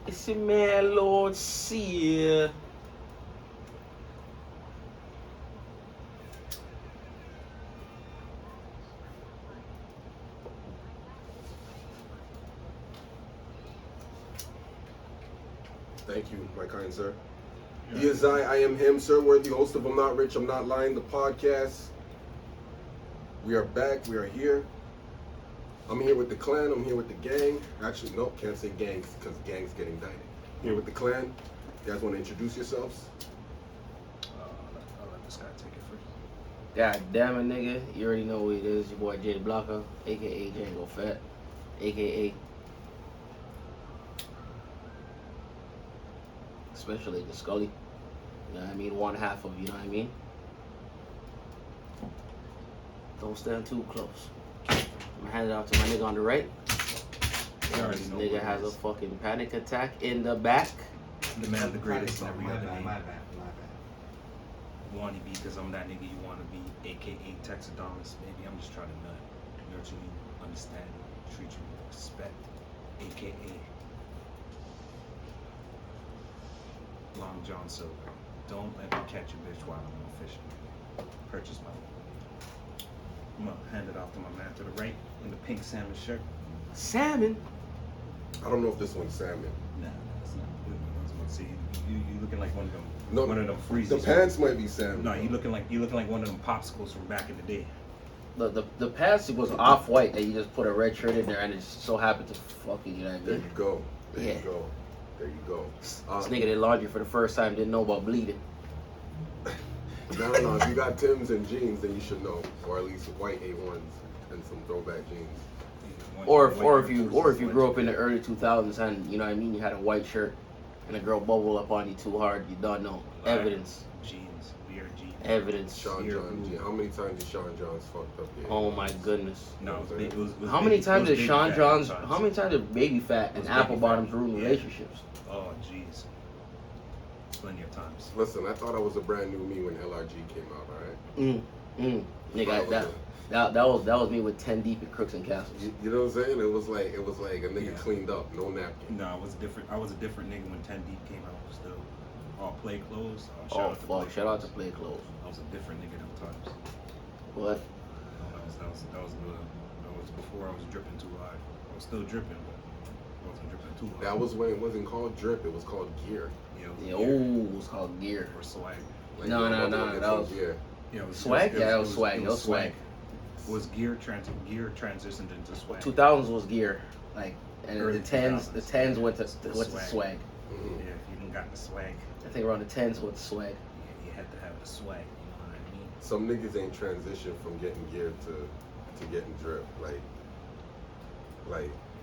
It's your man, Lord Sear. Thank you, my kind sir. He is I am him, sir. We're the host of I'm Not Rich, I'm Not Lying, the podcast. We are back, we are here. I'm here with the clan, I'm here with the gang. Actually, no, can't say gangs, because gangs get indicted. Here with the clan. You guys want to introduce yourselves? I'll let this guy take it first. God damn it, nigga. You already know who it is. Your boy Jay Blocker, a.k.a. Django Fat, a.k.a. Special Agent Scully. You know what I mean? One half of, you know what I mean? Don't stand too close. I'm gonna hand it out to my nigga on the right. You already This know nigga what it has a is. fucking panic attack in the back. The man, the greatest in every other name. My bad. Wanna be because I'm that nigga you wanna be, aka Taxidermist. Maybe I'm just trying to nurture you, understand you, treat you with respect, aka Long John Silver. Don't let me catch a bitch while I'm on fishing. Purchase my. I'm gonna hand it off to my man to the right in the pink salmon shirt. Salmon. I don't know if this one's salmon. Nah, that's not. See, you looking like one of them. No, one of them freezes. The pants might be salmon. No, you looking like one of them popsicles from back in the day. The pants was off white and you just put a red shirt in there and it just so happened to fucking, you know what I There mean? you go. There Yeah. you go. There you go. This nigga did laundry for the first time, didn't know about bleeding. No. If you got Timbs and jeans, then you should know, or at least white A1s and some throwback jeans. Or if you grew up in the early 2000s and, you know what I mean, you had a white shirt and a girl bubbled up on you too hard, you don't know. Evidence. Jeans, weird jeans. Evidence. Sean Here, John ooh. G. How many times did Sean Johns fucked up? Oh my goodness. No, it was big. It was How big- many it times was did Baby Sean Fat Johns, times. how many times did Baby Fat It and was Apple Baby Bottoms Fat. ruin Yeah. relationships? Oh, jeez. Plenty of times. Listen, I thought I was a brand new me when LRG came out, alright? Nigga, that was me with 10 deep at Crooks and Castles. You know what I'm saying? It was like a nigga Yeah. cleaned up, no napkin. No, I was a different nigga when 10 Deep came out. Still, all play clothes. Oh fuck, shout out to Play Clothes. I was a different nigga them times. What? That was good. That was before I was dripping too hard. I was still dripping, but I wasn't dripping too hard. That was when it wasn't called drip, it was called gear. Yeah, ooh, it was called Gear. Or swag. Like, No, you no, know, no, get that some was- gear. Yeah, it was, Swag? It Yeah, that was swag. That was swag. Was gear transitioned into swag? 2000s was Gear. Like, and Early the 10s 2000s. went to swag. Mhm. Yeah, if you didn't got the swag, I think around the 10s went to swag. you had to have the swag. You know what I mean? Some niggas ain't transitioned from getting gear to getting drip.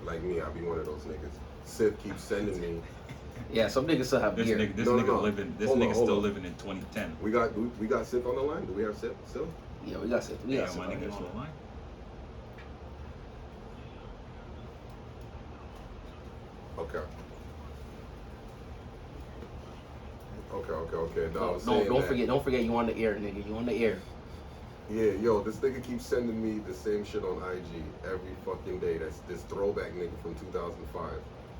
Like me, I be one of those niggas. Sith keeps sending me. Yeah, some niggas still have This Gear. nigga, this No, nigga no. living, this Hold on, nigga hold still on. living in 2010. We got Sith on the line. Do we have Sith still? Yeah, we got some. We Yeah, got some. my nigga on the line. Okay. No, I was saying Don't that- don't forget you on the air, nigga. You on the air. Yeah, yo, this nigga keeps sending me the same shit on IG every fucking day. That's this throwback nigga from 2005.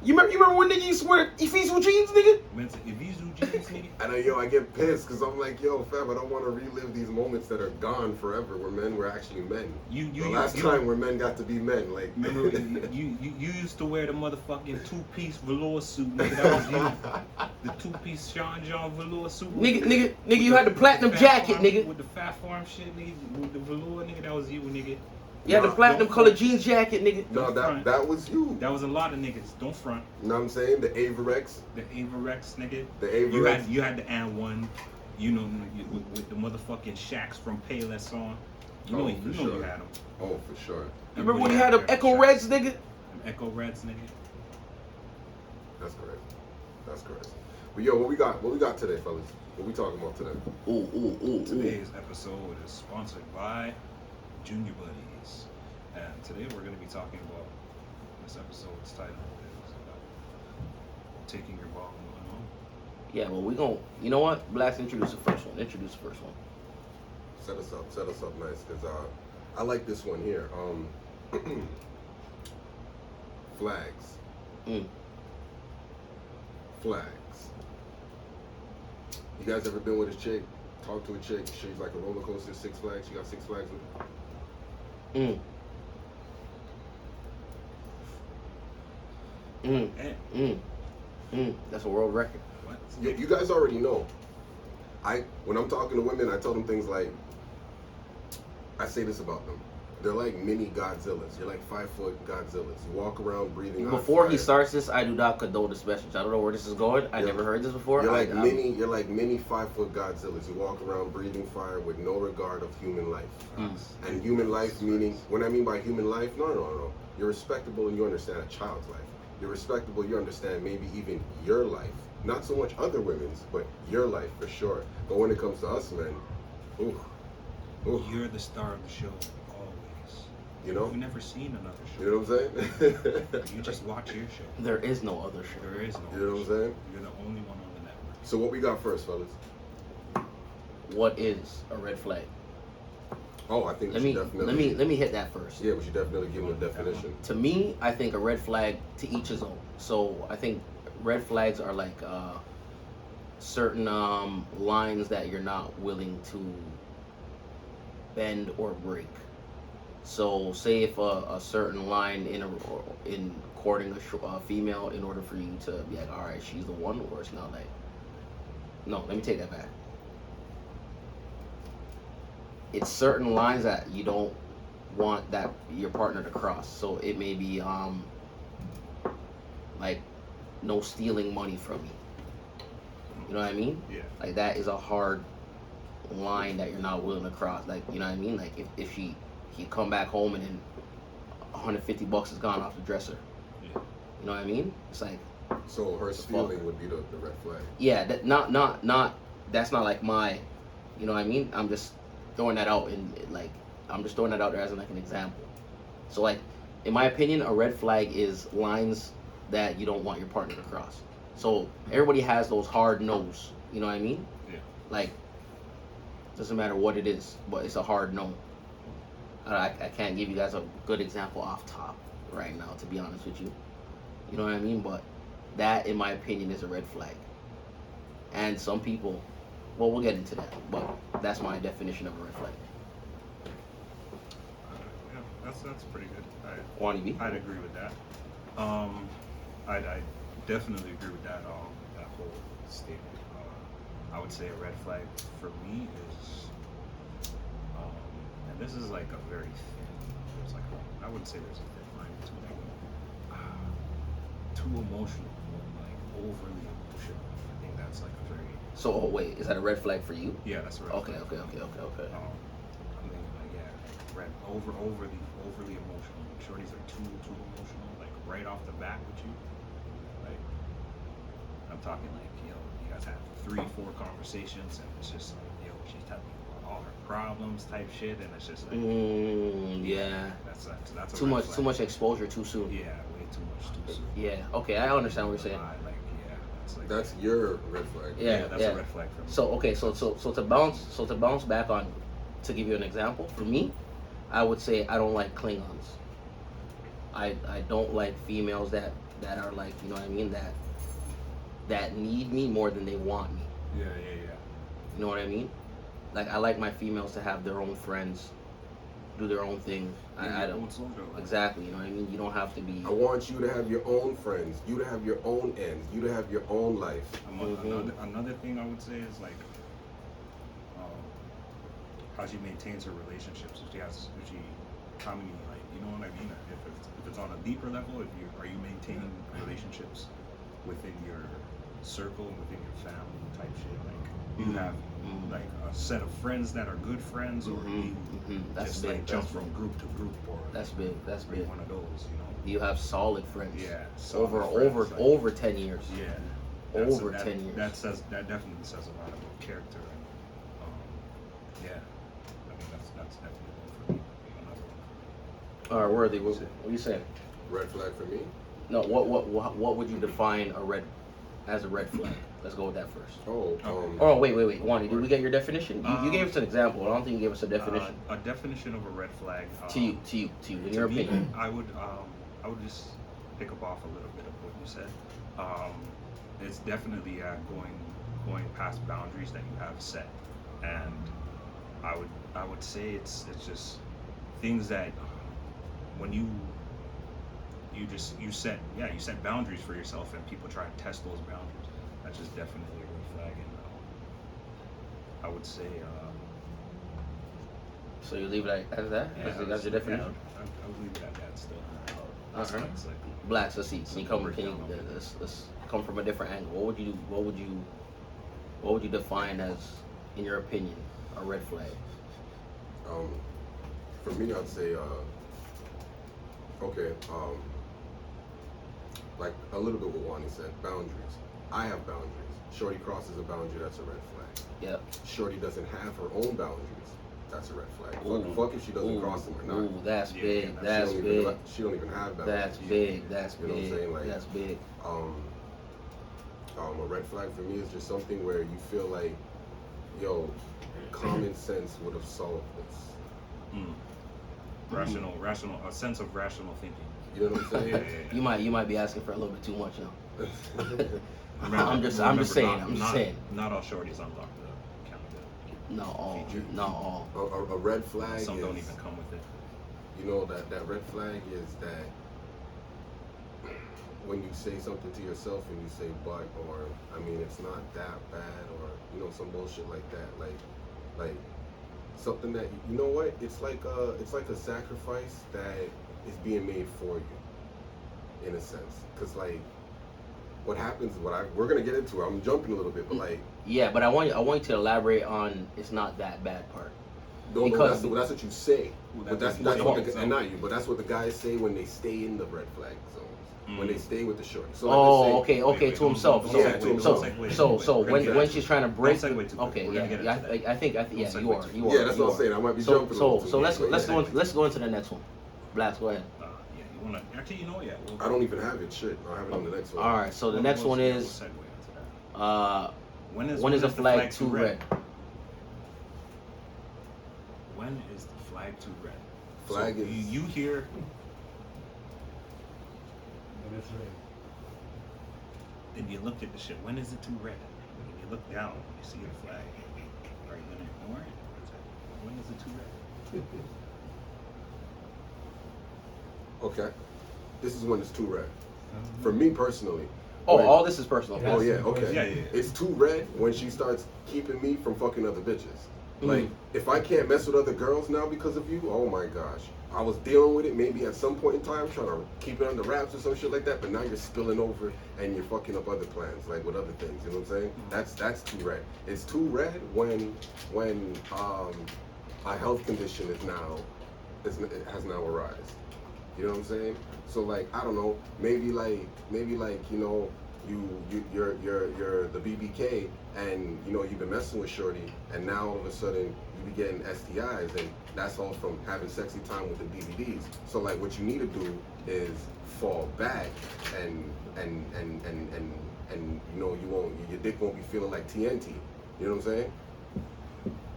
You remember when nigga used to wear Evisu jeans, nigga? Evisu jeans, nigga. And I get pissed because I'm like, yo, fam, I don't want to relive these moments that are gone forever where men were actually men. The last time where men got to be men, like. Remember, you used to wear the motherfucking two-piece velour suit, nigga. That was you. The two-piece Sean John velour suit. Nigga, you had the platinum Fat jacket, Farm- nigga. With the fat farm shit, nigga. With the velour, nigga. That was you, nigga. You had the Nah, platinum don't colored front. jeans jacket, nigga. No, that was you. That was a lot of niggas. Don't front. You know what I'm saying? The Averex. The Averex, nigga. The Averex. You had the N1, you know, with the motherfucking Shaqs from Payless on. You know, Oh, you for know sure. you had them. Oh, for sure. You remember when you had them Echo Reds, nigga? Them Echo Reds, nigga. That's correct. That's correct. But yo, what we got today, fellas? What we talking about today? Ooh. Today's episode is sponsored by Junior Buddies. And today we're going to be talking about, this episode's title is Taking Your Ball and Going Home. Yeah, well, we gon' you know what? Blacks, introduce the first one. Introduce the first one. Set us up nice, because I like this one here. Flags. flags. You guys ever been with a chick, talk to a chick, she's like a roller coaster, Six Flags, she got Six Flags with her? That's a world record. What? You guys already know. When I'm talking to women, I tell them things like, I say this about them. They're like mini Godzillas. You're like 5-foot Godzillas. You walk around breathing. Before he starts this, I do not condone this message. I don't know where this is going. I never heard this before. You're like mini 5-foot Godzillas. You walk around breathing fire with no regard of human life. And human life meaning, when I mean by human life, no. You're respectable and you understand a child's life. You're respectable, you understand maybe even your life. Not so much other women's, but your life for sure. But when it comes to us men, ooh. You're the star of the show, always. You know? You've never seen another show. You know what I'm saying? You just watch your show. There is no other show. There is no You know what I'm saying? You're the only one on the network. So what we got first, fellas? What is a red flag? Oh, I think Let me hit that first. Yeah, we should definitely give them a definition. To me, I think a red flag, to each his own. So I think red flags are like certain lines that you're not willing to bend or break. So say if a certain line in courting a female, in order for you to be like, all right, she's the one, or it's not like, no, let me take that back. It's certain lines that you don't want that your partner to cross. So it may be like no stealing money from me. You know what I mean? Yeah. Like that is a hard line that you're not willing to cross. Like, you know what I mean? Like if he come back home and then $150 is gone off the dresser. Yeah. You know what I mean? It's like, So her stealing would be the red flag. yeah, that not that's not like my, you know what I mean? I'm just throwing that out I'm just throwing that out there as like an example. So like, in my opinion, a red flag is lines that you don't want your partner to cross. So everybody has those hard no's, you know what I mean? Yeah. Like, doesn't matter what it is, but it's a hard no. I can't give you guys a good example off top right now, to be honest with you. You know what I mean? But that, in my opinion, is a red flag. And some people, well, we'll get into that, but that's my definition of a red flag. Yeah, that's pretty good. Wani B? I'd agree with that. I'd definitely agree with that whole statement. I would say a red flag for me is, and this is like a very thin. There's like I wouldn't say there's a thin line between like too emotional, like overly emotional. I think that's like a very. So, oh, wait, is that a red flag for you? Yeah, that's a red Okay. flag. I'm thinking like, yeah, red overly emotional. Shorties are too emotional, like right off the bat with you. Like, I'm talking like, yo, you guys have 3-4 conversations and it's just like, yo, she's telling me about all her problems type shit, and it's just like, yeah. That's a Too red much, flag. too much exposure too soon. Yeah, way too much too soon. Yeah. Okay, I understand what you're saying. Like, yeah, that's like That's your red flag. Yeah. that's a red flag for me. So okay, so to bounce back on, to give you an example, for me, I would say I don't like Klingons. I don't like females that are like, you know what I mean, that need me more than they want me. Yeah. You know what I mean? Like, I like my females to have their own friends, do their own thing. I don't exactly. You know what I mean? You don't have to be. I want you to have your own friends, you to have your own ends, you to have your own life. Another thing I would say is like how she maintains her relationships. If she how many, like, you know what I mean? If it's on a deeper level, are you maintaining relationships within your circle, within your family type shit? Like, you have like a set of friends that are good friends, or you That's just big. like jump from group to group, or That's big. That's be big. one of those, you know? You have solid friends. Yeah. Over solid friends, like, over 10 years. Yeah. Over 10 years. That definitely says a lot about character. And, yeah. I mean, that's definitely one for me. Another one. All right, Worthy. What you saying? Red flag for me? No. What would you define as a red flag? Let's go with that first. Oh, wait. Wani, did we get your definition? You gave us an example. I don't think you gave us a definition. A definition of a red flag. To you, in your me, opinion. I would just pick up off a little bit of what you said. it's definitely going past boundaries that you have set, and I would say it's just things that when you set boundaries for yourself and people try and test those boundaries. That's just definitely a red flag, and I would say So you leave it as that? That's your definition? I would leave it at that still. Alright. It's like Blacks, let's see. Let's come from a different angle. What would you define as, in your opinion, a red flag? For me, I'd say, like a little bit what Wani said, boundaries. I have boundaries. Shorty crosses a boundary, that's a red flag. Yep. Shorty doesn't have her own boundaries, that's a red flag. Ooh. Fuck if she doesn't cross them or not. Ooh, that's Yeah, big. yeah, That's big. She don't even have boundaries. That's big. That's You know what I'm big. saying? Like, That's big. A red flag for me is just something where you feel like, yo, common sense would have solved this. rational, a sense of rational thinking. You know what I'm saying? You might be asking for a little bit too much, you know. Remember, I'm just saying. Not all shorties unlock the accountability. Not all. A red flag Some is, don't even come with it. you know, that red flag is that when you say something to yourself and you say but, or I mean it's not that bad, or you know, some bullshit like that, like something that, you know what, it's like a sacrifice that is being made for you in a sense, because like what happens, we're gonna get into it, I'm jumping a little bit, but like, Yeah, but I want you to elaborate on it's not that bad part. no, Because- that's what you say. Well, But that's what what you say. and not you, but that's what the guys say when they stay in the red flag zones. When they stay with the shorty. So Oh, let's say, okay, wait, to himself. don't So, segue, don't so, segue. so We're gonna when get she's trying to break. Don't segue too quick. Okay, We're gonna get yeah, into that. I think, Don't you segue are. too You quick. are. yeah, that's you what I'm are. saying. I might be So, jumping. a so, little so too let's much, but yeah. let's go into the next one. Blacks, go ahead. Yeah, you wanna? Actually, you know what? Yeah. I don't even have it. Shit, I have it on the next one. All right. So the next one we'll is segue into that. When is a the flag too red? When is the flag too red? Flag so is- you hear. When it's red. Then you look at the shit. When is it too red? When you look down, you see a flag. Are you gonna ignore it? When is it too red? Okay, this is when it's too red. For me personally. Oh, when- all this is personal. Oh yeah, okay. Yeah. It's too red when she starts keeping me from fucking other bitches. Mm. Like, if I can't mess with other girls now because of you, oh my gosh. I was dealing with it maybe at some point in time, trying to keep it under wraps or some shit like that, but now you're spilling over and you're fucking up other plans, like with other things, you know what I'm saying? That's too red. It's too red when a health condition it has now arisen. You know what I'm saying? So like, I don't know, maybe like you know, you're the BBK, and you know you've been messing with shorty, and now all of a sudden you be getting STIs, and that's all from having sexy time with the DVDs. So like, what you need to do is fall back, and you know your dick won't be feeling like TNT. You know what I'm saying?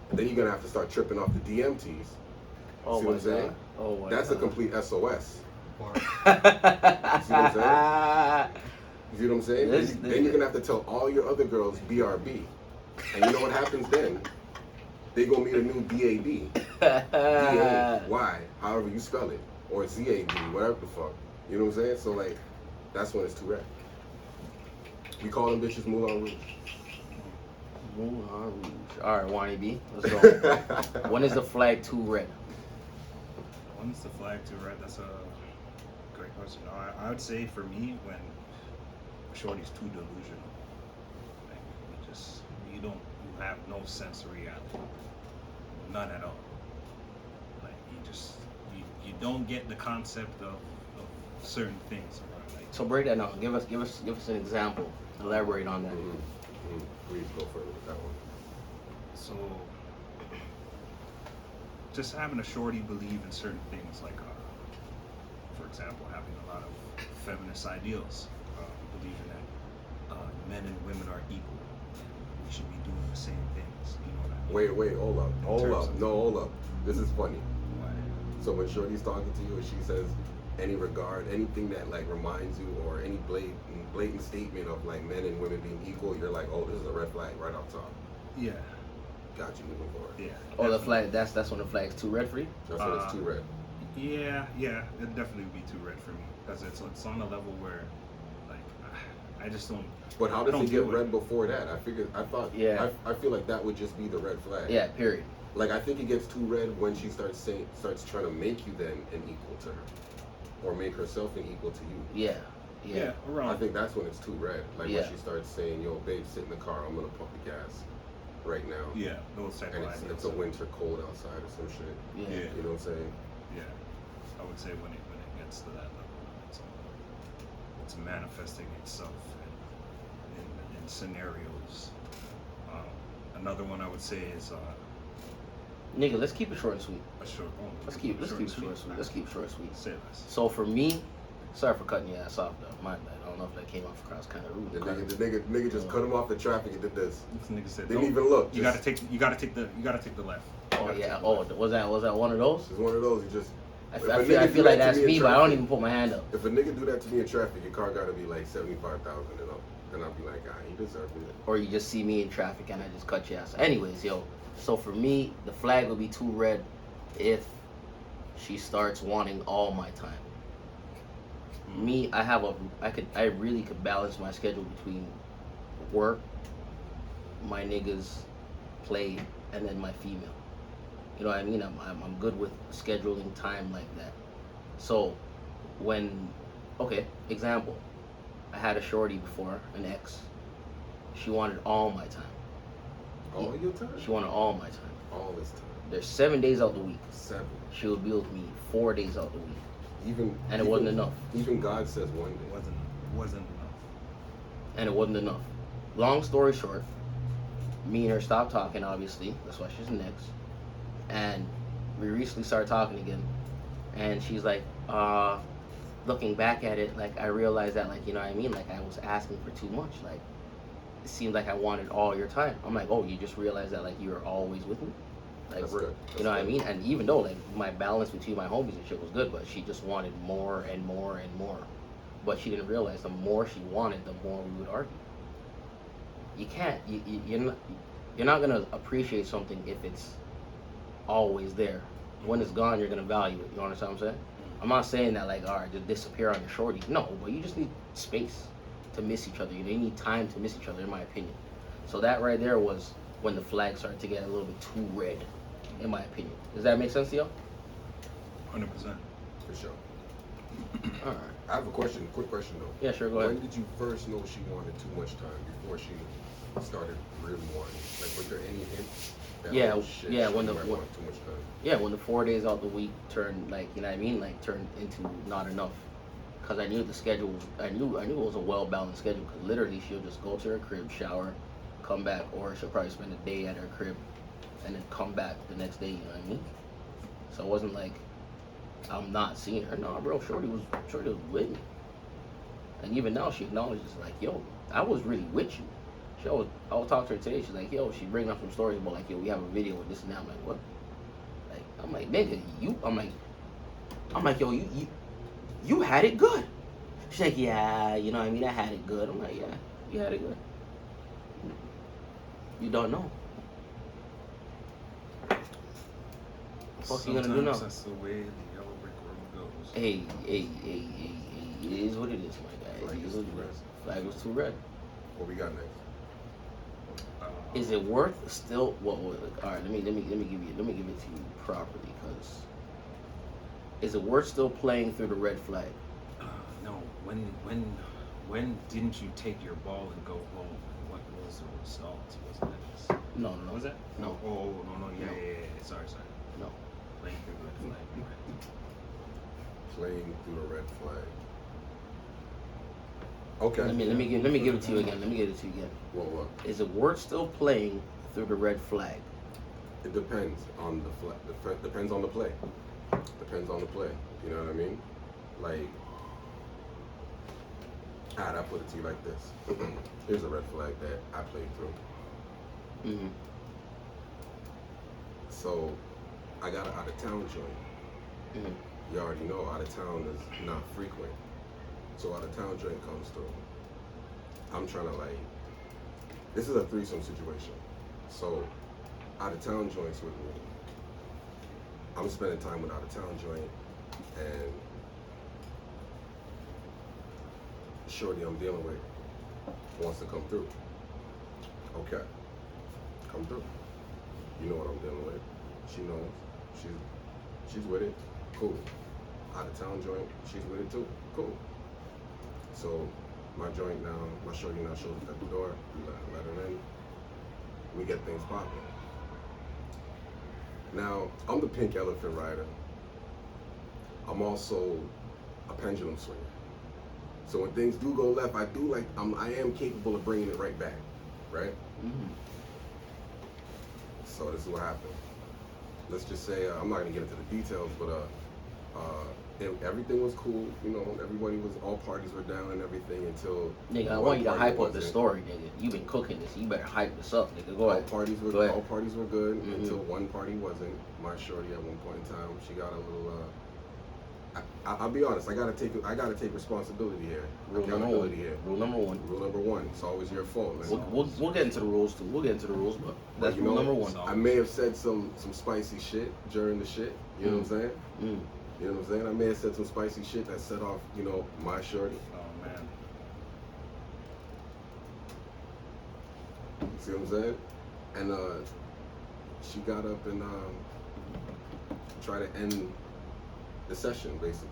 And then you're gonna have to start tripping off the DMTs. Oh See my what I'm saying? god. Oh my That's a god. complete SOS. Bar. See what I'm You see what I'm saying? This Then you're gonna have to tell all your other girls BRB. And you know what happens then? They gonna meet a new DAB. DA-Y, however you spell it. Or ZAB, whatever the fuck. You know what I'm saying? So like, that's when it's too red. We call them bitches Moulin Rouge. Moulin Rouge. All right, Wani B, let's go. When is the flag too red? When is the flag too red? That's a great question. I would say for me, when shorty's too delusional, like you have no sense of reality, none at all. Like you don't get the concept of certain things. Like, So break that down. Give us an example. Elaborate on that. Please go further with that one. so, just having a shorty believe in certain things, like, for example, having a lot of feminist ideals, believing that men and women are equal, and we should be doing the same things. You know what I mean? Wait, hold up. No, hold up. This is funny. Why? So when Shorty's talking to you and she says, any regard, anything that like reminds you, or any blatant statement of like men and women being equal, you're like, oh, this is a red flag right off top. Yeah. Got you moving forward. Yeah. Oh, the definitely. flag. That's when the flag's too red for you. That's when it's too red. Yeah, it'd definitely be too red for me because it's on a level where, like, I just don't. But how I does don't it get do red before that? I thought. Yeah. I feel like that would just be the red flag. Yeah. Period. Like I think it gets too red when she starts trying to make you then an equal to her, or make herself an equal to you. Yeah. Yeah, around. I think that's when it's too red. Like Yeah. when she starts saying, "Yo, babe, sit in the car. I'm gonna pump the gas right now." Yeah, those type And of it's ideas. a winter cold outside or some shit. Yeah. Yeah. You know what I'm saying? Yeah, I would say when it gets to that level, it's manifesting itself in scenarios. Another one I would say is Nigga, let's keep it short and sweet. a short. Oh, Let's keep it short and sweet. Let's keep it short and sweet. Say less. So for me, sorry for cutting your ass off though. My bad. I don't know if that came off across kind of rude. The nigga just cut him off the traffic and did this. This nigga said, Didn't "Don't- even look. You gotta take the left. You gotta Oh take yeah. the Oh, left. was that one of those? It's one of those. You just. I If feel, a I nigga feel, I do feel that like to that's me in me, but I don't traffic- even put my hand up. If a nigga do that to me in traffic, your car gotta be like 75,000 and up. Then I'll be like, ah, he deserves it. Or you just see me in traffic and I just cut your ass. Anyways, yo. So for me, the flag will be too red if she starts wanting all my time. Me, I really could balance my schedule between work, my niggas, play, and then my female. You know what I mean? I'm good with scheduling time like that. So example, I had a shorty before, an ex. She wanted all my time. All your time? She wanted all my time. All this time. There's 7 days out the week. 7. She would be with me 4 days out the week. And it wasn't enough. Even God says one It day. wasn't enough. And it wasn't enough. Long story short, me and her stopped talking, obviously. That's why she's an ex. And we recently started talking again. And she's like, looking back at it, like, I realized that, like, you know what I mean? Like, I was asking for too much. Like, it seemed like I wanted all your time. I'm like, oh, you just realized that, like, you were always with me? Like, That's good. you know what I That's mean? And even though, like, my balance between my homies and shit was good, but she just wanted more and more and more. But she didn't realize the more she wanted, the more we would argue. You can't. You're not gonna appreciate something if it's always there. When it's gone, you're gonna value it. You understand what I'm saying? I'm not saying that like, all right, just disappear on your shorty. No, but you just need space to miss each other. You need time to miss each other, in my opinion. So that right there was when the flag started to get a little bit too red, in my opinion. Does that make sense to y'all? 100%. For sure. All right. I have a question, quick question though. Yeah, sure. Go ahead. When did you first know she wanted too much time before she started really wanting? Like, was there any hint? That, Yeah, oh, shit, yeah, she when might the- want too much time. Yeah, when the 4 days out the week turned, like, you know what I mean, like, turned into not enough. Cause I knew the schedule. I knew it was a well balanced schedule. Cause literally she'll just go to her crib, shower, come back, or she'll probably spend a day at her crib, and then come back the next day. You know what I mean? So it wasn't like I'm not seeing her. No, bro, Shorty was with me. And even now she acknowledges like, yo, I was really with you. I was talking to her today. She's like, yo, she bringing up some stories about like, yo, we have a video with this and that. I'm like, what? Like, I'm like, nigga, I'm like, yo, you had it good. She's like, yeah, you know what I mean? I had it good. I'm like, yeah, you had it good. You don't know. What you gonna do now? Sometimes that's the way the yellow brick road goes. Hey, it is what it is, my guy. Flag It is is what too it red. is. Flag was too red. What we got next? Is it worth still? Well, all right. Let me give it to you properly, because is it worth still playing through the red flag? No. When didn't you take your ball and go home? What was the result? Wasn't it? No. Was it? No. Oh, no. Yeah, No. yeah. Sorry. No. Playing through the red flag. Playing through the red flag. Okay. Let me give it to you again. What? Is it worth still playing through the red flag? It depends on the flag. Depends on the play. Depends on the play. You know what I mean? Like, I put it to you like this. Here's a red flag that I played through. Mm-hmm. So, I got an out of town joint. Mm-hmm. you already know out of town is not frequent. So out of town joint comes through. I'm trying to like, this is a threesome situation. So out of town joints with me, I'm spending time with out of town joint, and shorty I'm dealing with wants to come through. Okay, come through. You know what I'm dealing with. She knows. She's with it. Cool. Out of town joint, she's with it too. Cool. So my joint now, my shorty now shows up at the door. We let her in. We get things popping. Now, I'm the pink elephant rider. I'm also a pendulum swinger. So when things do go left, I am capable of bringing it right back, right? Mm. So this is what happened. Let's just say, I'm not gonna get into the details, but everything was cool. You know, all parties were down and everything until. Nigga, I one want you to party hype up the wasn't. story, nigga. You been cooking this. You better hype this up, nigga. Go ahead. All parties were Go ahead. all parties were good Mhm. until one party wasn't. My shorty at one point in time, she got a little. I'll be honest. I gotta take responsibility here. Rule number Accountability one. here. Rule number one. Rule number one. It's always your fault, man. We'll get into the rules too. We'll get into the rules, but that's you rule know, number one. I may have said some spicy shit during the shit. You know what I'm saying? Mm. You know what I'm saying? I may have said some spicy shit that set off, you know, my shorty. Oh man. See what I'm saying? And she got up and tried to end the session, basically.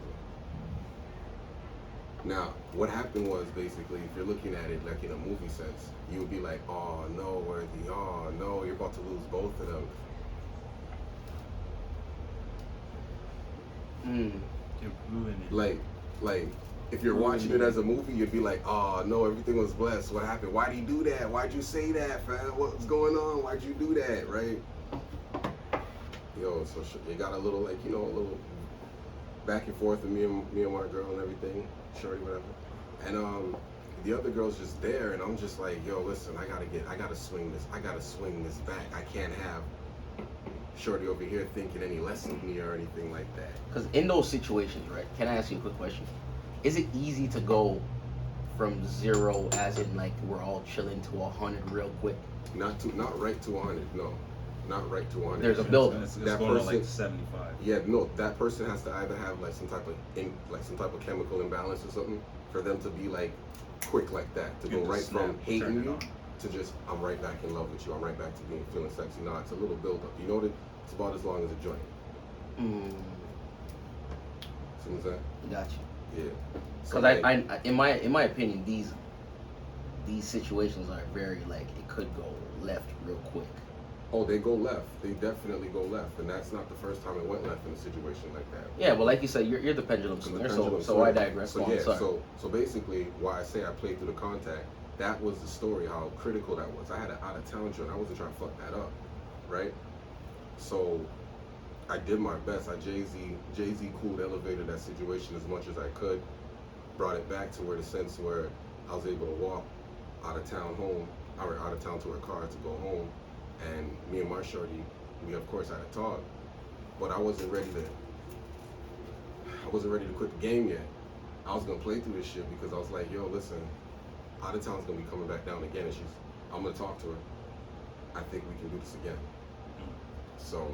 Now, what happened was basically, if you're looking at it like in a movie sense, you would be like, oh no, Worthy, oh no, you're about to lose both of them. Mm. You're ruining it. Like, if you're watching it as a movie, you'd be like, oh no, everything was blessed. What happened? Why'd you do that? Why'd you say that, fam? What's going on? Why'd you do that, right? Yo, so you got a little, like, you know, a little back and forth with me and my girl and everything, shorty, whatever. And the other girl's just there, and I'm just like, yo, listen, I gotta swing this back. I can't have shorty over here thinking any less of me or anything like that. Because in those situations, right? Can I ask you a quick question? Is it easy to go from 0, as in like we're all chilling, to 100 real quick? Not right to 100, no. Not right to 100. There's a building. It's That going on person- like 75. Yeah, no, that person has to either have like some type of chemical imbalance or something for them to be like quick like that, to You go just right snap, from hating turn it you on. to just I'm right back in love with you. I'm right back to feeling sexy. No, it's a little build up. You know that it's about as long as a joint. Mm. See what I'm saying? Got you. Yeah. Because I in my opinion, these situations are very like it could go left real quick. Oh, they go left. They definitely go left, and that's not the first time it went left in a situation like that. Yeah, well, like you said, you're the pendulum So the swinger, pendulum so I swing. digress. So Go on, yeah, sorry. so basically, why I say I played through the contact, that was the story, how critical that was. I had an out of town joint. I wasn't trying to fuck that up, right? So I did my best. Jay-Z cooled, elevated that situation as much as I could, brought it back to where I was able to walk out of town to her car to go home. And me and my shorty, we of course had a talk, but I wasn't ready to quit the game yet. I was gonna play through this shit because I was like, yo, listen, out of town's gonna be coming back down again, and I'm gonna talk to her. I think we can do this again. So,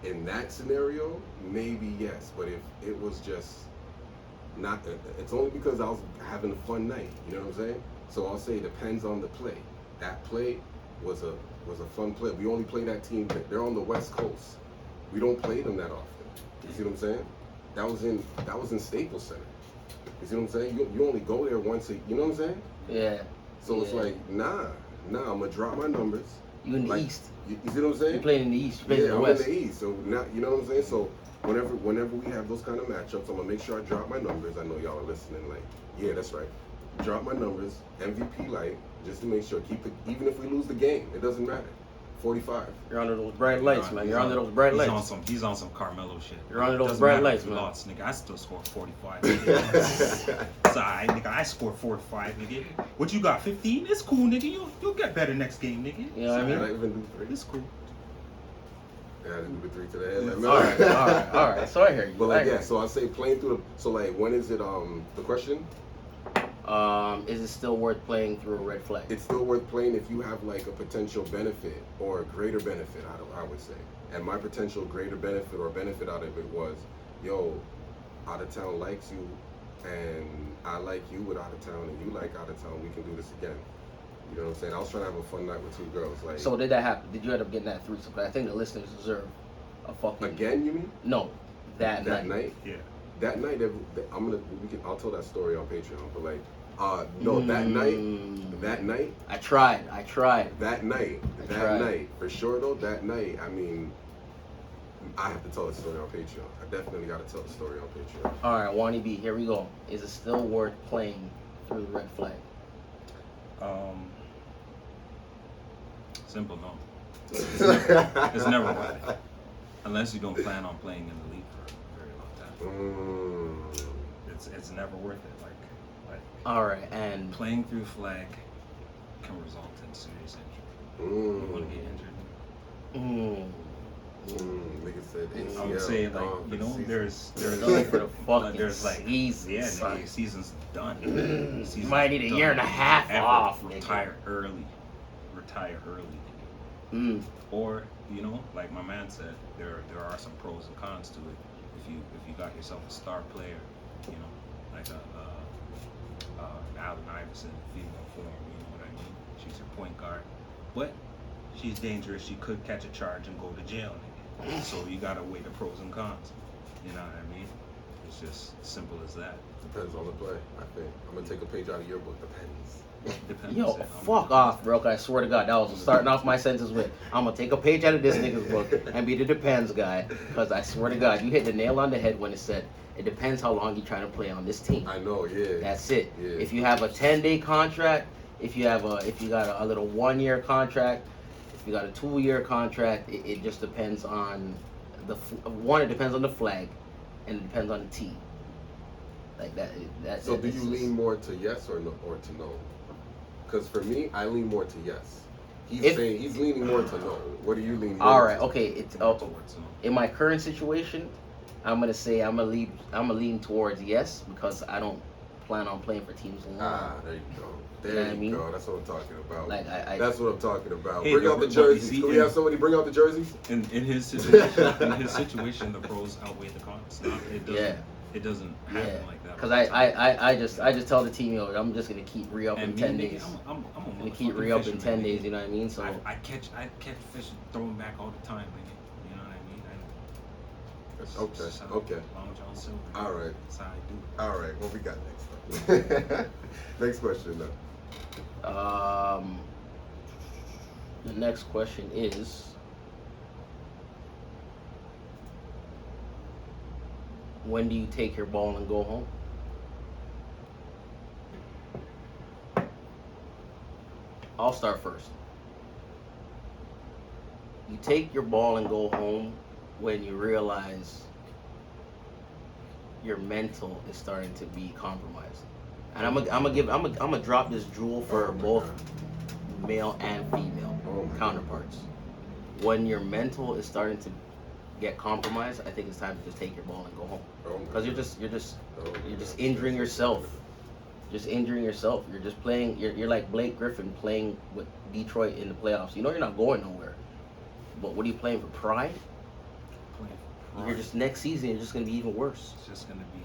in that scenario, maybe yes, but if it was just not, it's only because I was having a fun night, you know what I'm saying? So I'll say it depends on the play. That play was a fun play. We only play that team, they're on the West Coast. We don't play them that often. You see what I'm saying? That was in Staples Center. You see what I'm saying? You only go there once you know what I'm saying? Yeah. So it's Yeah. like, nah, I'm gonna drop my numbers. You in the Like, East. You see what I'm saying? You playing in the East. You playing in Yeah, the I'm West. in the East. So now, you know what I'm saying? So whenever we have those kind of matchups, I'm gonna make sure I drop my numbers. I know y'all are listening. Like, yeah, that's right. Drop my numbers, MVP light, just to make sure. Even if we lose the game, it doesn't matter. 45. You're under those bright lights, man. You're under those bright lights. He's on some Carmelo shit. You're under those Doesn't bright matter lights, if we man. lost, nigga. I still scored 45. Nigga. It's alright, nigga. I scored 45, nigga. What you got? 15? It's cool, nigga. You'll get better next game, nigga. You know what I Did mean? I even do 3? It's cool. Yeah, I didn't do the 3 to the head. Like, All right. So I hear you. But like, I hear yeah, so I say playing through the. So like, when is it? The question. Is it still worth playing through a red flag? It's still worth playing if you have like a potential benefit or a greater benefit. I would say, and my potential greater benefit or benefit out of it was, yo, out of town likes you, and I like you with out of town, and you like out of town. We can do this again. You know what I'm saying? I was trying to have a fun night with 2 girls. Like, So did that happen? Did you end up getting that threesome? 'Cause I think the listeners deserve a fucking again, you mean? No, that night. Yeah. That night, I'll tell that story on Patreon. But like, no, that night. I tried. That night, for sure though. That night, I mean, I have to tell the story on Patreon. I definitely got to tell the story on Patreon. All right, Wani B, here we go. Is it still worth playing through the red flag? Simple no. It's never worth it. Unless you don't plan on playing in the league for a very long time. It's never worth it. Like All right, and playing through flag can result in serious injury. You want to get injured? Nigga said ACL. I would say like there's Going for the fucking there's like season, yeah, son. the season's done. You might need a year and a half off, nigga. Retire early. Or like my man said, there are some pros and cons to it. If you got yourself a star player, like Allen Iverson, female form, you know what I mean? She's your point guard, but she's dangerous. She could catch a charge and go to jail, nigga. So you gotta weigh the pros and cons. You know what I mean? It's just simple as that. Depends on the play. I think I'm gonna take a page out of your book. Depends. Yo, fuck off, bro. 'Cause I swear to God, that was starting off my sentence with, I'm gonna take a page out of this nigga's book and be the depends guy. Because I swear to God, you hit the nail on the head when it said, it depends how long you're trying to play on this team. I know, yeah. That's it. Yeah. If you have a 10-day contract, if you got a little 1-year contract, if you got a 2-year contract, it just depends on it depends on the flag, and it depends on the team. Like that. So do you lean more to yes or no, or to no? Because for me, I lean more to yes. He's saying he's leaning more to no. What do you lean more? All right, to? okay. It's in my current situation, I'm gonna say I'm gonna lean towards yes, because I don't plan on playing for teams long. There you go. You know what I mean? Go. That's what I'm talking about. Like that's what I'm talking about. Hey, bring out the jerseys. Can we have somebody bring out the jerseys? In his situation, the pros outweigh the cons. It doesn't happen like that. Because I just tell the team, yo, I'm just gonna keep re-up in 10 days. I'm gonna keep re-up in 10 days. You know what I mean? So I catch fish and throw them back all the time. You know what I mean? Okay. Long John Silver. All right. That's how I do it. All right. What we got next? Next question, though. The next question is, when do you take your ball and go home? I'll start first. You take your ball and go home when you realize your mental is starting to be compromised. And I'm gonna drop this jewel for both male and female counterparts. When your mental is starting to get compromised, I think it's time to just take your ball and go home. Because you're just injuring yourself. Just injuring yourself. You're just playing. You're like Blake Griffin playing with Detroit in the playoffs. You know you're not going nowhere. But what are you playing for? Pride? You're just next season. You're just gonna be even worse. It's just gonna be.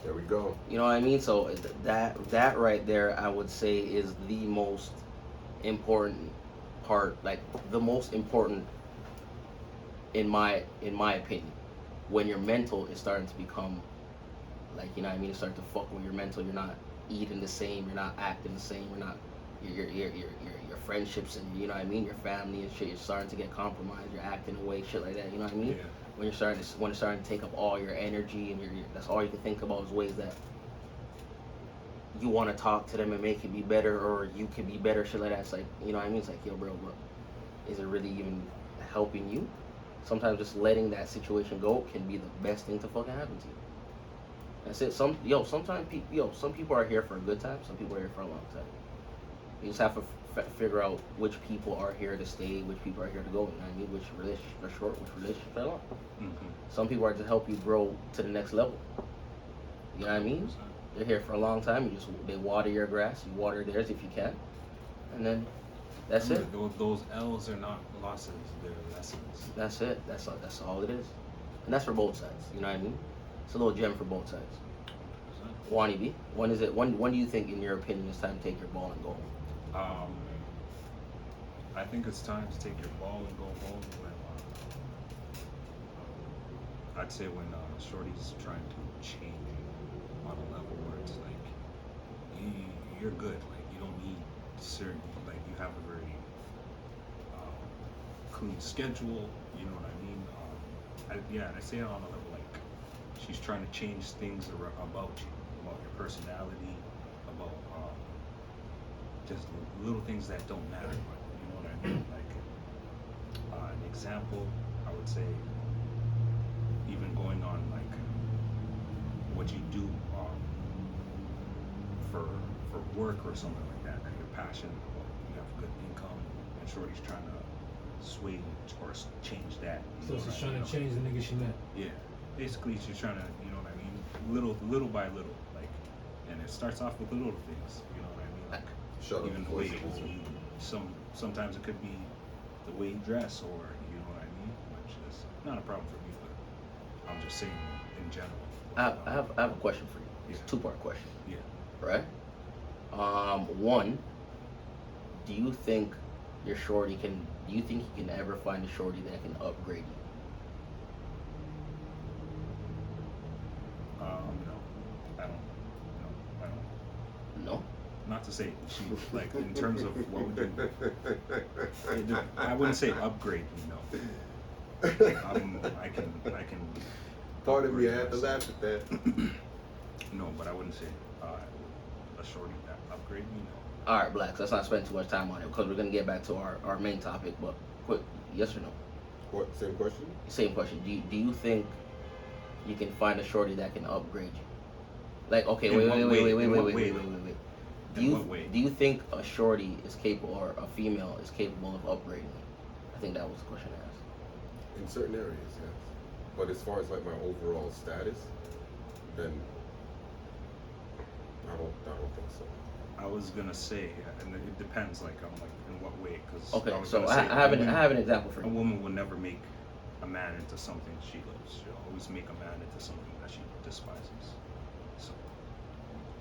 There we go. You know what I mean? So that right there, I would say, is the most important part. Like the most important, in my opinion, when your mental is starting to become, like, you know what I mean, you start to fuck with your mental. You're not eating the same. You're not acting the same. You're not your friendships and, you know what I mean, your family and shit. You're starting to get compromised. You're acting away, shit like that. You know what I mean? Yeah. When it's starting to take up all your energy and that's all you can think about is ways that you want to talk to them and make it be better, or you could be better, shit like that. It's like, you know what I mean? It's like, yo, bro, is it really even helping you? Sometimes just letting that situation go can be the best thing to fucking happen to you. That's it. Some people are here for a good time. Some people are here for a long time. You just have to figure out which people are here to stay, which people are here to go. You know what I mean? Which relationships are short, which relationships are long. Mm-hmm. Some people are to help you grow to the next level. You know what I mean? They're here for a long time. They water your grass, you water theirs if you can, and then that's it. Those L's are not losses; they're lessons. That's it. That's all it is, and that's for both sides. You know what I mean? It's a little gem for both sides. 100%. Wani B, when is it? When do you think, in your opinion, it's time to take your ball and go home? I think it's time to take your ball and go home when I'd say when Shorty's trying to change you on a level where it's like you're good, like you don't need certain, like you have a very clean schedule, you know what I mean? I say it on a level like she's trying to change things about you, about your personality, about just little things that don't matter, but you know what I mean? Like an example, I would say even going on like what you do for work or something like that you're passionate about, you have good income, and Shorty's trying to sway or change that. So she's trying to change the nigga she met. Yeah, basically she's trying to, you know what I mean, little by little, like, and it starts off with the little things, you know what I mean, like Shut even up, the way voice. sometimes it could be the way you dress, or you know what I mean, which is not a problem for me, but I'm just saying in general. I have a question for you. It's Yeah. a two-part question, Yeah. right? One, do you think your shorty can? Do you think you can ever find a shorty that can upgrade you? No, I don't. No, I don't. No. Not to say she, like, in terms of what would you, I wouldn't say upgrade me, no. I can. Pardon me, I upgrade had to myself. laugh at that. No, but I wouldn't say a shorty that upgrade me, no. All right, Blacks. Let's not spend too much time on it because we're gonna get back to our main topic. But quick, yes or no? What? Same question? Same question. Do you think you can find a shorty that can upgrade you? Like, okay, In wait. what Do way? you In what way? do you think a shorty is capable, or a female is capable of upgrading you? I think that was the question I asked. In certain areas, yes. But as far as like my overall status, then I don't think so. I was gonna say, and it depends, like, on like in what way, because Okay, so I have an example for a you. woman will never make a man into something she loves. She'll always make a man into something that she despises. So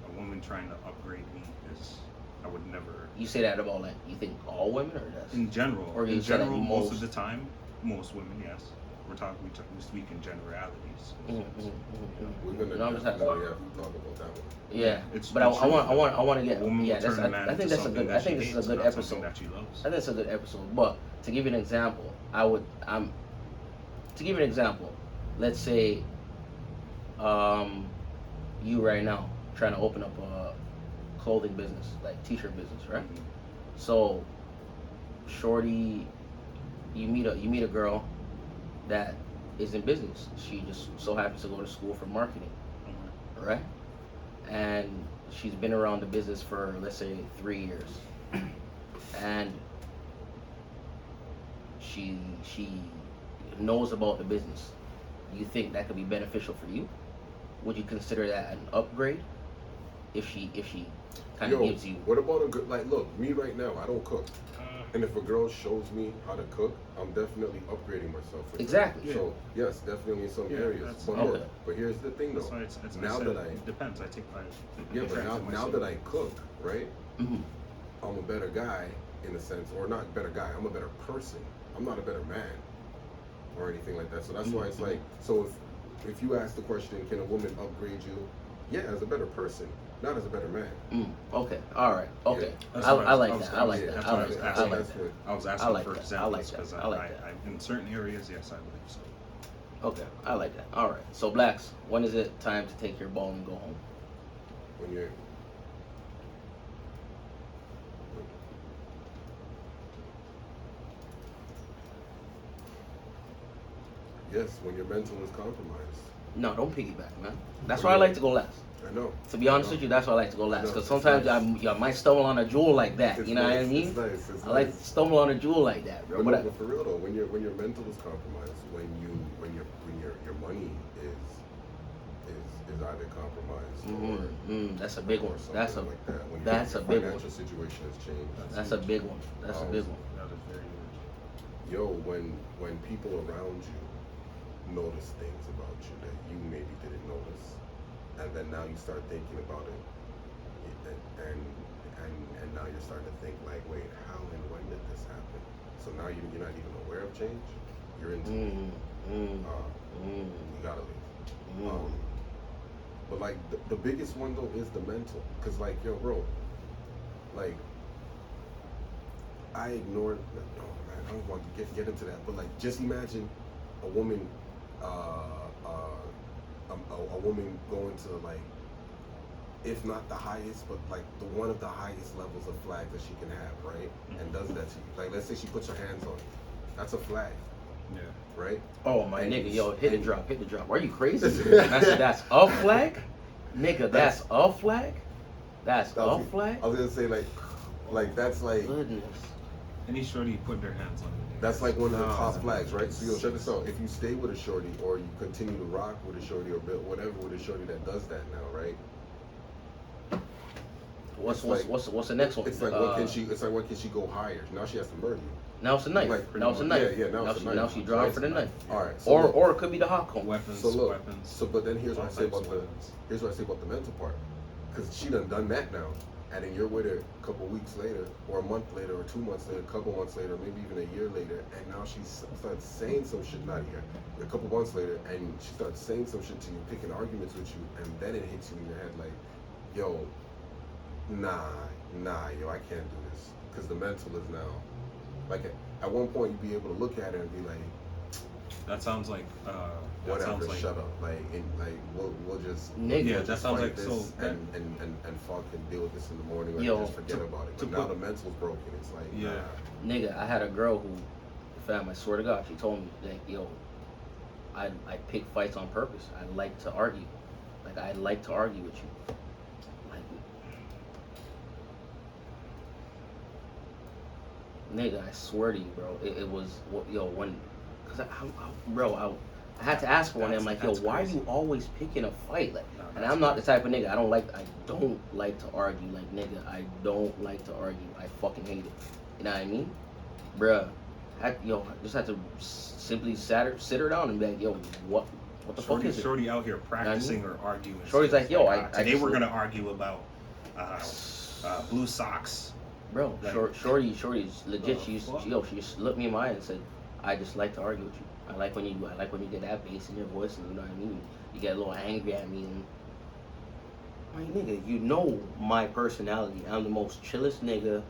a woman trying to upgrade me is, I would never. You say that about, like, you think all women, or that's In general, Or you say that most most- of the time, most women, yes. We speak in generalities. We're gonna No, I'm just definitely have to talk about that one. Yeah, It's but the I truth. want to get. A woman Yeah, will that's, turn a man I think into that's a something good. that I think she this is a hates, good not something episode. that she loves. I think it's a good episode. But to give you an example, let's say, you right now trying to open up a clothing business, like t-shirt business, right? Mhm. So, shorty, you meet a girl that is in business. She just so happens to go to school for marketing, Mhm. right? And she's been around the business for, let's say, 3 years, and she knows about the business. You think that could be beneficial for you? Would you consider that an upgrade if she kind of Yo, gives you? what about a good, like, look, me right now, I don't cook. And if a girl shows me how to cook, I'm definitely upgrading myself. with her. Exactly. Yeah. So, yes, definitely in some Yeah, areas. that's- But, Okay. look, but here's the thing, That's though. why it's Now I said, that I- it depends. I take Yeah, but now that I cook, right, Mhm. I'm a better guy in a sense, or not better guy, I'm a better person. I'm not a better man or anything like that. So that's why it's like, so if you ask the question, can a woman upgrade you? Yeah, as a better person, not as a better man. Okay. All right. Okay. That's I what like was- that. I like yeah, that. that's I what I like was that. I asking. like That's that. what, I was I asking like for that. I examples like that. because I like that. in certain areas, yes, I believe so. Okay. I like that. All right. So, Blacks, when is it time to take your ball and go home? when you're yes, when your mental is compromised. No, don't piggyback, man. That's why I like to go last. I know. To be honest with you, that's why I like to go last. Because sometimes I might stumble on a jewel like that. It's You know what I nice, mean? It's nice. It's I like nice. to stumble on a jewel like that, bro. But, But no, but for real though, when your mental is compromised, when your money is either compromised that's a big or one. something That's a like that. When that's your a big one. financial situation has changed. That's a big one. That's a big one. That is very huge. Yo, when people around you notice things about you that you maybe didn't notice, and then now you start thinking about it, and now you're starting to think like, wait, how and when did this happen? So now you're not even aware of change. You're into you gotta leave. But like the biggest one though is the mental, cause like yo, bro, like I ignored. No, man, I don't want to get into that. But like, just imagine a woman, a woman going to like, if not the highest, but like the one of the highest levels of flag that she can have, right? And does that to you. Like, let's say she puts her hands on it. That's a flag, Yeah. right? Oh my And nigga, yo, it's- hit the and- drop, hit the drop. Are you crazy? That's a flag, nigga. That's a flag. That's a flag. I was gonna say like that's like Goodness. Any shorty putting their hands on it. that's like one of the Nah. top flags, right? So yo, check this out. If you stay with a shorty or you continue to rock with a shorty or build whatever with a shorty that does that now, right? What's the next one? It's like what can she? It's like what can she go higher? Now she has to murder you. Now it's a knife. Like, Now it's a knife. Yeah, now it's a knife. Now she drawing for the knife. All right. So Or look, or it could be the hot comb. Weapons, so look. weapons. So but then here's what I all say types about of the weapons. here's what I say about the mental part, because she done that now, and then you're with her a couple weeks later, or a month later, or 2 months later, a couple months later, maybe even a year later, and now she starts saying some shit, not a year, a couple months later, and she starts saying some shit to you, picking arguments with you, and then it hits you in your head like, yo, nah, yo, I can't do this, because the mental is now, like at one point you'd be able to look at her and be like, That sounds like whatever, sounds like shut up, like we'll just Nigga. Yeah, we'll that just sounds fight like this so. and fuck and deal with this in the morning, or Yo, just forget about it. to But now put- the mental's broken. It's like, Yeah. Nigga, I had a girl who, fam, I swear to God, she told me that, yo, I pick fights on purpose. I like to argue. Like, I like to argue with you. Like, nigga, I swear to you, bro, it was, yo, when, cause I had to ask her one day, I'm like, yo, That's why are crazy. you always picking a fight? Like, No, and that's I'm not the type of nigga, I don't like to argue. Like, nigga, I don't like to argue. I fucking hate it. You know what I mean? Bruh, I just had to simply sit her down and be like, yo, what the fuck Shorty, is it? shorty out here practicing or arguing. Shorty's like, yo, I today just we're look- gonna argue about blue socks. Bro, Like- Shorty's legit. The She fuck? just looked me in my eye and said, I just like to argue with you. I like when you get that bass in your voice, and you know what I mean. You get a little angry at me, and like, nigga, you know my personality. I'm the most chillest nigga.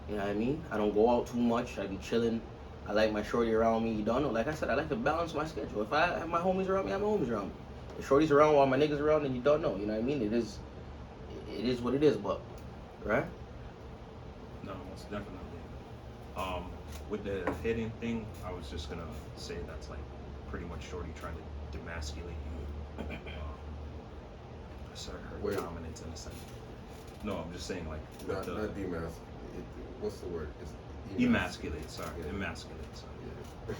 You know what I mean? I don't go out too much. I be chilling. I like my shorty around me. You don't know. Like I said, I like to balance my schedule. If I have my homies around me, I have my homies around me. If shorty's around while my niggas around, then you don't know. You know what I mean? It is what it is. But right? No, most definitely. With the hitting thing, I was just gonna say that's like pretty much shorty trying to demasculate you. Assert her Wait. dominance in a sense. No, I'm just saying like not the demas. What's the word? It's emasculate. Sorry, Yeah. emasculate. Sorry. Yeah.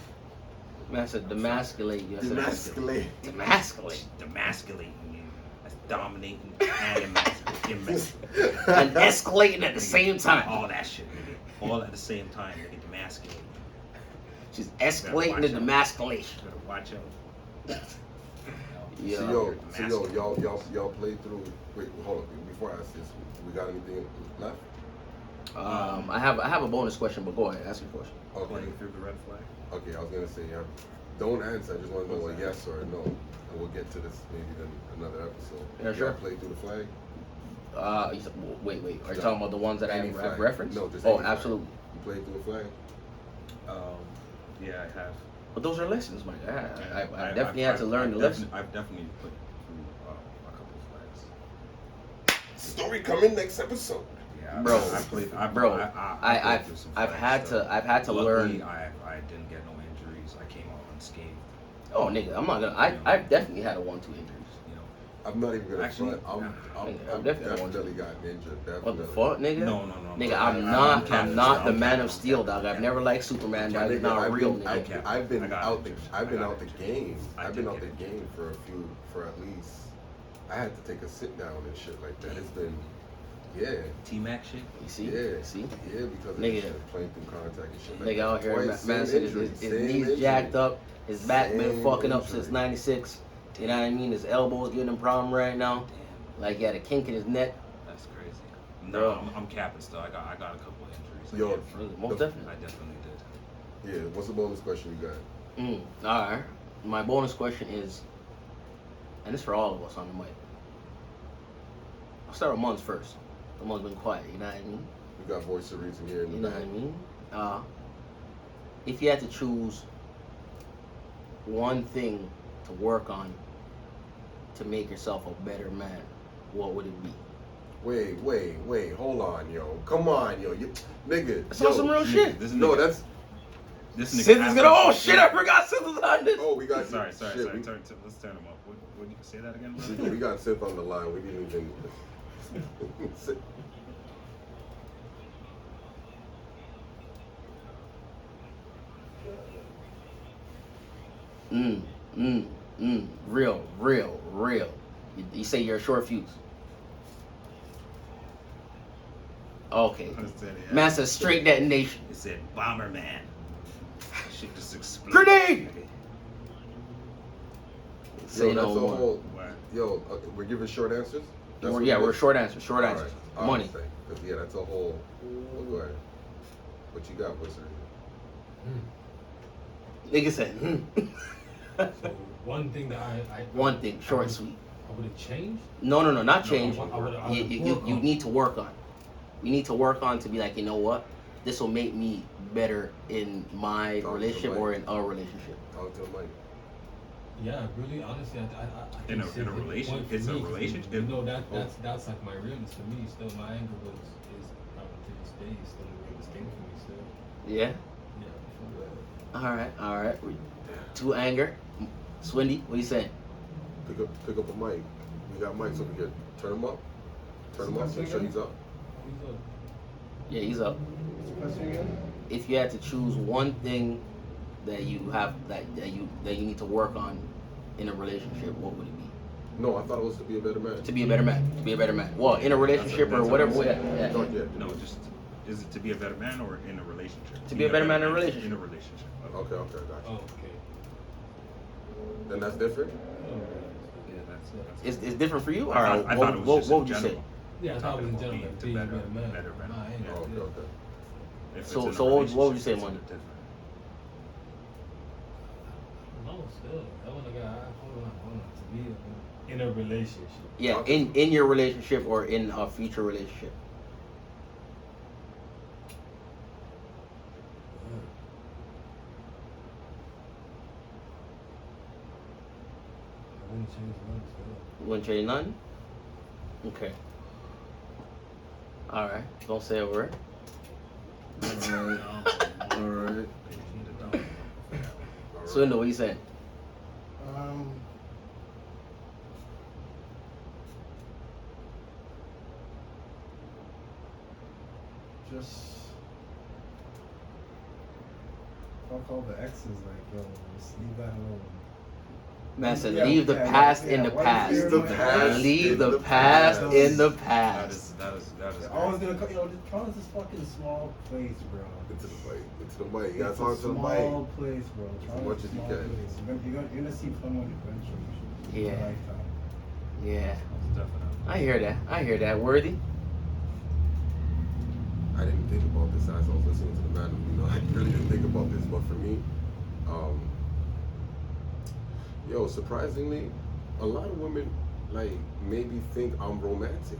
Man, I said demasculate you. I said Demasculate. demasculate. Demasculating you. That's dominating and emasculating. And escalating at the same time. All that shit, nigga. All at the same time, nigga. Demasculating. She's escalating the demasculation. You better watch out. Yeah. So y'all played through. Wait, hold on. Before I ask this, we got anything left? I have a bonus question, but go ahead, ask your question. Okay. Playing through the red flag. Okay, I was gonna say, don't answer. I just want to know a yes or a no, and we'll get to this maybe in another episode. Yeah, sure. Y'all played through the flag. You said, wait. Are you talking about the ones that Any I've flag. referenced? No, just Oh, any flag. absolutely. You played through the flag. Yeah, I have. But those are lessons, Mike. I I've- definitely had to learn the lesson. I've definitely put through a couple of flags. Story coming next episode. Yeah, Bro, I played. I I've played through some I've flags had still. to Luckily, learn. I didn't get no injuries. I came out unscathed. Oh, nigga, I'm not gonna. I've definitely had a 1-2 injuries. You know, I'm not even gonna Actually, front. I'm definitely definitely got Ninja. What the Definitely. fuck, nigga? No. Nigga, I- I'm not capping. the I'm Man capping. of Steel, dog. I've never liked Superman, dog. He's not real, nigga. I've been I got out the injured. I've been I got out the injured. game. I I've did been out the get game for at least. I had to take a sit down and shit like that. It's been, yeah, T-Mac shit. You see? yeah, See? yeah, because of Nigga. this shit, playing through contact and shit. Like Nigga that. out here, Twice, man same said injury, his same knees injury. jacked up, his back been Same fucking up injury. since '96. You know what I mean? His elbow's getting a problem right now. Like he had a kink in his neck. That's crazy. Bro. No, I'm capping still. I got a couple injuries. Yo, Most The- definitely. I definitely did. Yeah, what's the bonus question you got? All right. My bonus question is, and it's for all of us on the mic. I'll start with Mons first. The Mons been quiet. You know what I mean? We got voice of reason here in the You know back. what I mean? If you had to choose one thing to work on to make yourself a better man, what would it be? Wait, hold on, yo. Come on, yo. You, nigga. That's yo, some real shit. This No, nigga- that's. this nigga. Sis is asked gonna. us Oh to- shit! I forgot Sis was on this. Oh, we got. Sorry. shit, we, Let's turn him up. What you say that again, brother? we got Sith on the line. We didn't even. Real. You say you're a short fuse. Okay. Man says straight detonation. It said Bomberman. Shit just exploded. Grenade! Say Yo, no that's a more. whole. What? We're giving short answers. That's what Yeah, it we're is? short answers. Short All answers. right, Money. Because yeah, that's a whole. Well, go ahead. What you got, Wizard? Nigga said, So one thing that I One thing, short and sweet. I would have changed. No, not No, change. I would've You worked on. need to work on. You need to work on to be like, you know what? This will make me better in my Talk to relationship the or mic. in a relationship. Talk to the mic. Yeah, really, honestly, I In a- think in a it's relation- point for it's a me, 'cause, relationship? You know that's like my realness for me. Still, my anger is probably to this day is still the realest thing for me. Still, Yeah. yeah. All right. To anger. Swindy, what you saying? Pick up a mic. We got mics over here. Turn them up. Make sure he's up. Yeah, he's up. If you had to choose one thing that you have that you need to work on in a relationship, what would it be? No, I thought it was to be a better man. To be a better man. To be a better man. Well, in a relationship That's or what whatever. I'm saying. Yeah. No, yeah. No, just is it to be a better man or in a relationship? To be a better man in a relationship. In a relationship. Okay, got you. Oh, okay. Then that's different. Yeah, that's. It's different for you? Or I thought it was just what in would you say? general. Yeah, I thought it was in Talking general. about Being a being better man. better man. Nah, I ain't Yeah. Oh, got okay, that. okay. If it's So- in a so what would you relationship, say, it's Money? different. No, still. That one I got. Hold on. To be in a relationship. Yeah, in your relationship or in a future relationship. I wouldn't change one still. You wouldn't change nothing? Okay. Alright. Don't say a word. Alright. Alright. Swindle, what you saying? Just fuck all the exes, like, yo, just leave that alone. Man said, Yeah, leave the yeah, past yeah, in the why past. is there my past Leave in the the past past? in the That past. is. They're always gonna come, yo, Toronto's this fucking small place, bro. Into the mic. Into the mic. You gotta It's talk a to the small mic. place, bro. Toronto's much a as you small can. place. You're gonna see someone eventually. in your Yeah. lifetime. Yeah. Definitely. I hear that. Worthy? I didn't think about this as I was listening to the man. You know, I really didn't think about this, but for me, surprisingly, a lot of women like maybe think I'm romantic.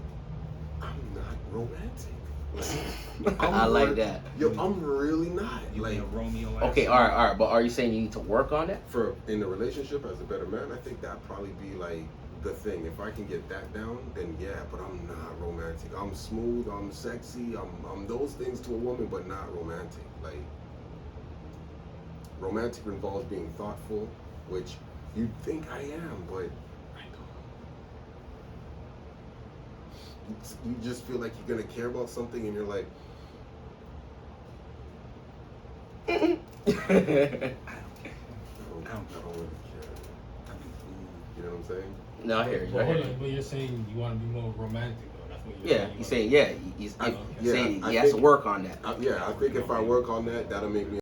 I'm not romantic. Like, I like re- that. Yo, I'm really not. You Like, mean a Romeo? Okay, all right. But are you saying you need to work on that? for in a relationship as a better man, I think that'd probably be like the thing. If I can get that down, then yeah. But I'm not romantic. I'm smooth. I'm sexy. I'm those things to a woman, but not romantic. Like romantic involves being thoughtful, which you'd think I am, but I don't. you just feel like you're gonna care about something, and you're like, I don't care. I don't really care. I mean, ooh. You know what I'm saying? No, I hear you. I But hear hold you. on, but you're saying you want to be more romantic, though. That's what you're Yeah, saying. he's saying, yeah, he's I- saying yeah, I he has to think- work on that. Yeah, I think if I work on that, that'll make me